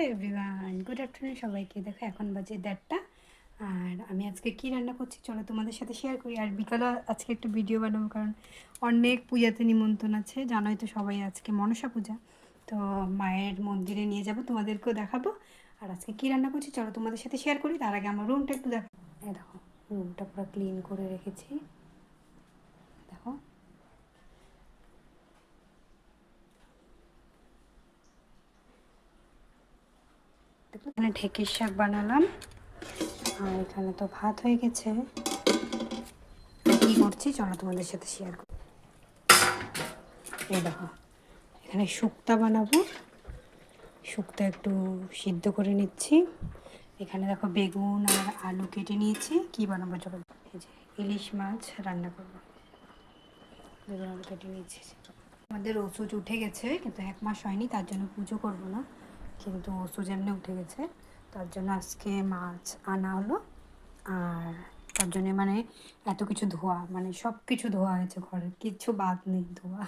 Hello everyone, good afternoon সবাইকে। দেখো এখন বাজে 1:30টা। আর আমি আজকে কি রান্না করছি চলো তোমাদের সাথে শেয়ার করি। আর বিকালে আজকে একটু ভিডিও বানাবো, কারণ অনেক পূজাতে নিমন্ত্রণ আছে, জানোই তো সবাই। আজকে মনসা পূজা, তো মায়ের মন্দিরে নিয়ে যাব, তোমাদেরকেও দেখাবো। আর আজকে কি রান্না করছি চলো তোমাদের সাথে শেয়ার করি। তার আগে আমার রুমটা একটু দেখো। এই দেখো, রুমটা পুরো ক্লিন করে রেখেছি। দেখো, এখানে ঢেঁকির শাক বানালাম, আর এখানে তো ভাত হয়ে গেছে। কী করছি চলো তোমাদের সাথে শেয়ার করি। এই দেখো, এখানে শুক্তা বানাবো, শুক্তা একটু সিদ্ধ করে নিচ্ছি। এখানে দেখো বেগুন আর আলু কেটে নিয়েছি। কি বানাবো চলো, এই যে ইলিশ মাছ রান্না করবো। বেগুন আলু কেটে নিয়েছি। আমাদের ওষুধ উঠে গেছে, কিন্তু 1 মাস হয়নি, তার জন্য পুজো করবো না, কিন্তু ওষুধ এমনি উঠে গেছে, তার জন্য আজকে মাছ আনা হলো। আর তার জন্যে মানে এত কিছু ধোয়া, মানে সব কিছু ধোয়া হয়েছে, ঘরের কিচ্ছু বাদ নেই ধোয়া।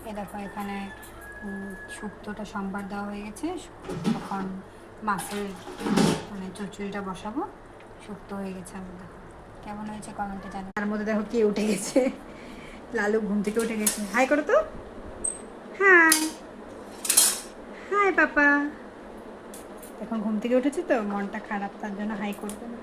এ দেখো, এখানে শুক্তোটা সম্বার দেওয়া হয়ে গেছে, তখন মাছের মানে চচ্চড়িটা বসাবো। শুক্তো হয়ে গেছে। আমি দেখো কেমন হয়েছে কমেন্টে জানো। তার মধ্যে দেখো কে উঠে গেছে, লালু ঘুম থেকে উঠে গেছে। হাই করো তো, হাই হাই পাপা। এখন ঘুম থেকে উঠেছে তো মনটা খারাপ, তার জন্য হাই করবে না।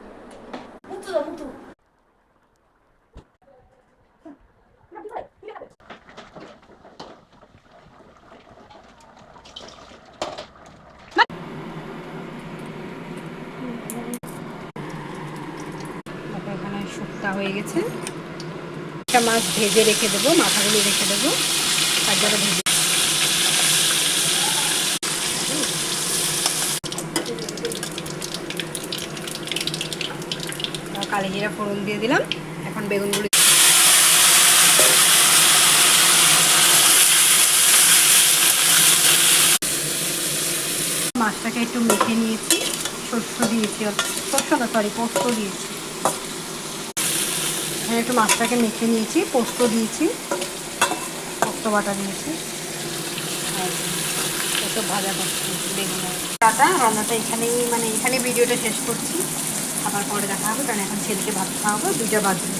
তারপর এখানে শুক্তা হয়ে গেছে। একটা মাছ ভেজে রেখে দেবো, মাথাগুলো রেখে দেবো, তার জন্য ভেজে কালি জিরা ফোড়ন দিয়ে দিলাম। এখন বেগুনগুলো মাছটাকে একটু মেখে নিয়েছি, শস্য দিয়েছি, শস্য না সরি পোস্ত দিয়েছি। এখানে একটু মাছটাকে মেখে নিয়েছি, পোস্ত দিয়েছি, পোস্ত বাটা দিয়েছি, আর এসব ভাজা করছি বেগুন। দাদা রান্নাটা এখানেই, মানে এখানে ভিডিওটা শেষ করছি, আবার পরে দেখা হবে, কারণ এখন ছেলেকে ভাত খাওয়াবো, 2টা বাজবে।